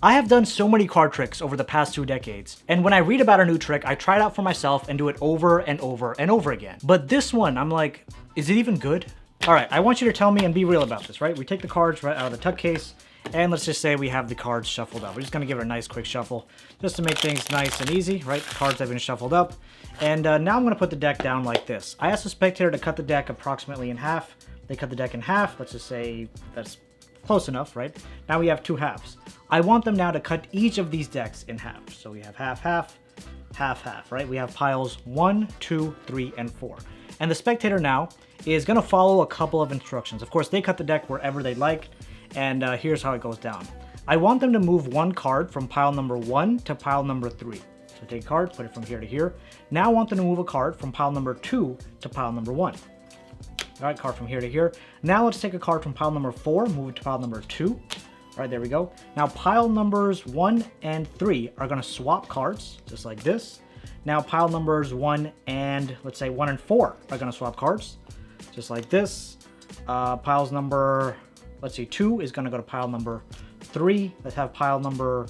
I have done so many card tricks over the past 2 decades, and when I read about a new trick, I try it out for myself and do it over and over and over again. But this one, I'm like, is it even good? All right, I want you to tell me and be real about this, right? We take the cards right out of the tuck case, and let's just say we have the cards shuffled up. We're just gonna give it a nice quick shuffle, just to make things nice and easy, right? The cards have been shuffled up. And now I'm gonna put the deck down like this. I asked the spectator to cut the deck approximately in half. They cut the deck in half. Let's just say that's close enough, right? Now we have 2 halves. I want them now to cut each of these decks in half. So we have half, half, half, half, right? We have piles 1, 2, 3, and 4. And the spectator now is gonna follow a couple of instructions. Of course, they cut the deck wherever they like, and here's how it goes down. I want them to move 1 card from pile number 1 to pile number 3. So take cards, put it from here to here. Now I want them to move a card from pile number 2 to pile number 1. All right, card from here to here. Now let's take a card from pile number 4, move it to pile number 2. All right, there we go. Now pile numbers 1 and 3 are gonna swap cards, just like this. Now pile numbers 1 and, let's say 1 and 4 are gonna swap cards, just like this. Piles number, let's see, 2 is gonna go to pile number 3. Let's have pile number,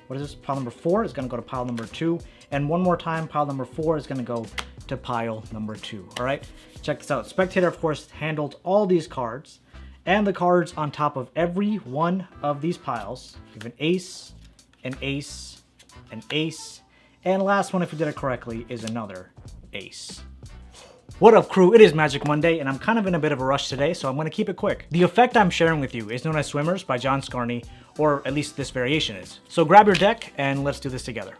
what is this? Pile number 4 is gonna go to pile number 2. And one more time, pile number 4 is gonna go to pile number 2, all right? Check this out. Spectator, of course, handled all these cards, and the cards on top of every one of these piles. We have an ace, an ace, an ace, and last one, if you did it correctly, is another ace. What up, crew? It is Magic Monday, and I'm kind of in a bit of a rush today, so I'm going to keep it quick. The effect I'm sharing with you is known as Swimmers by John Scarney, or at least this variation is. So grab your deck, and let's do this together.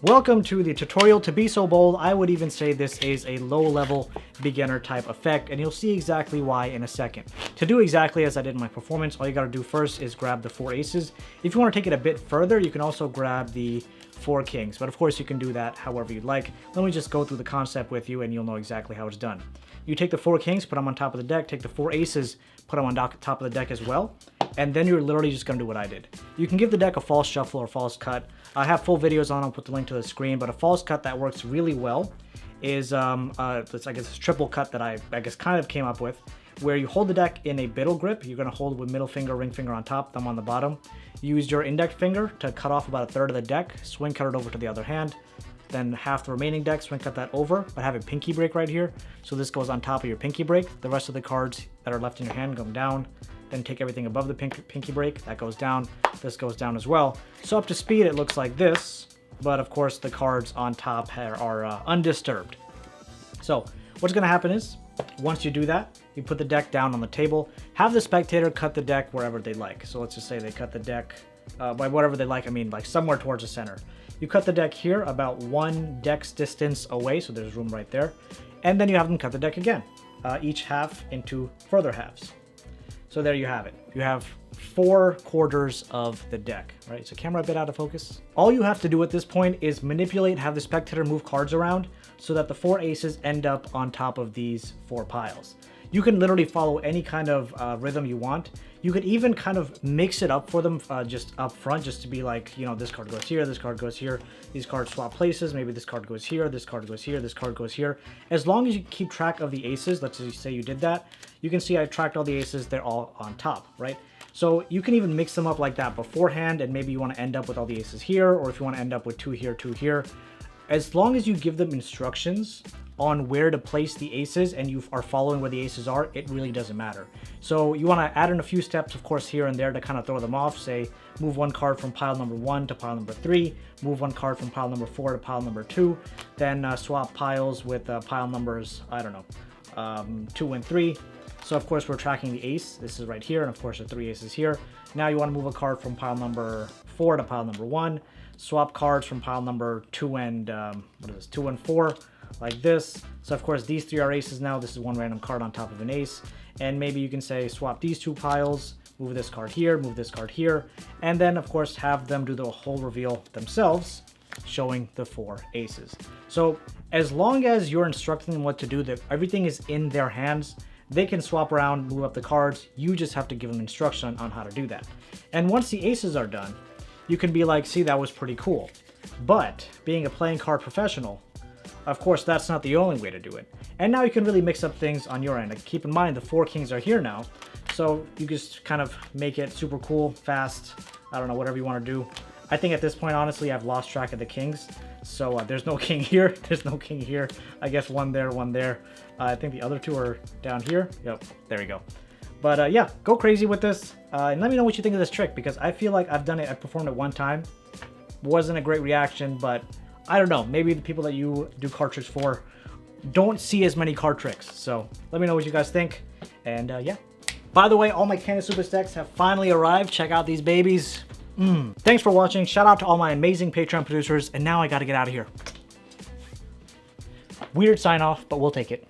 Welcome to the tutorial. To be so bold, I would even say this is a low-level beginner type effect, and you'll see exactly why in a second. To do exactly as I did in my performance, all you gotta do first is grab the 4 aces. If you want to take it a bit further, you can also grab the 4 kings, but of course you can do that however you'd like. Let me just go through the concept with you and you'll know exactly how it's done. You take the 4 kings, put them on top of the deck, take the 4 aces, put them on top of the deck as well, and then you're literally just going to do what I did. You can give the deck a false shuffle or false cut. I have full videos on, I'll put the link to the screen, but a false cut that works really well is, I guess, a triple cut that I guess kind of came up with, where you hold the deck in a biddle grip. You're going to hold with middle finger, ring finger on top, thumb on the bottom. Use your index finger to cut off about 1/3 of the deck, swing cut it over to the other hand, then half the remaining deck, swing cut that over, but have a pinky break right here. So this goes on top of your pinky break. The rest of the cards that are left in your hand go down. Then take everything above the pinky break, that goes down. This goes down as well. So up to speed, it looks like this, but of course the cards on top are undisturbed. So what's gonna happen is, once you do that, you put the deck down on the table, have the spectator cut the deck wherever they like. So let's just say they cut the deck by whatever they like. I mean, like somewhere towards the center. You cut the deck here about 1 deck's distance away, so there's room right there. And then you have them cut the deck again, each half into further halves. So there you have it. You have 4 quarters of the deck, right? Is the camera a bit out of focus? All you have to do at this point is manipulate, have the spectator move cards around so that the 4 aces end up on top of these 4 piles. You can literally follow any kind of rhythm you want. You could even kind of mix it up for them just up front, just to be like, you know, this card goes here, this card goes here, these cards swap places, maybe this card goes here, this card goes here, this card goes here. As long as you keep track of the aces, let's just say you did that, you can see I tracked all the aces, they're all on top, right? So you can even mix them up like that beforehand, and maybe you want to end up with all the aces here, or if you want to end up with 2 here, 2 here. As long as you give them instructions on where to place the aces and you are following where the aces are, it really doesn't matter. So you want to add in a few steps, of course, here and there to kind of throw them off. Say, move 1 card from pile number 1 to pile number 3, move 1 card from pile number 4 to pile number 2, then swap piles with pile numbers, I don't know, 2 and 3. So of course we're tracking the ace. This is right here, and of course the 3 aces here. Now you want to move a card from pile number 4 to pile number 1. Swap cards from pile number 2 and 2 and 4, like this. So of course these 3 are aces now. This is 1 random card on top of an ace. And maybe you can say swap these 2 piles, move this card here, move this card here, and then of course have them do the whole reveal themselves, showing the 4 aces. So as long as you're instructing them what to do, that everything is in their hands, they can swap around, move up the cards. You just have to give them instruction on how to do that. And once the aces are done, you can be like, see, that was pretty cool. But being a playing card professional, of course, that's not the only way to do it. And now you can really mix up things on your end. Like, keep in mind, the 4 kings are here now. So you just kind of make it super cool, fast, I don't know, whatever you want to do. I think at this point, honestly, I've lost track of the kings. So there's no king here. There's no king here. I guess one there, one there. I think the other two are down here. Yep, there we go. But yeah, go crazy with this. And let me know what you think of this trick, because I feel like I've done it. I performed it one time. Wasn't a great reaction, but I don't know. Maybe the people that you do card tricks for don't see as many card tricks. So let me know what you guys think. And yeah. By the way, all my Cannon Super Stacks have finally arrived. Check out these babies. Thanks for watching. Shout out to all my amazing Patreon producers. And now I gotta get out of here. Weird sign off, but we'll take it.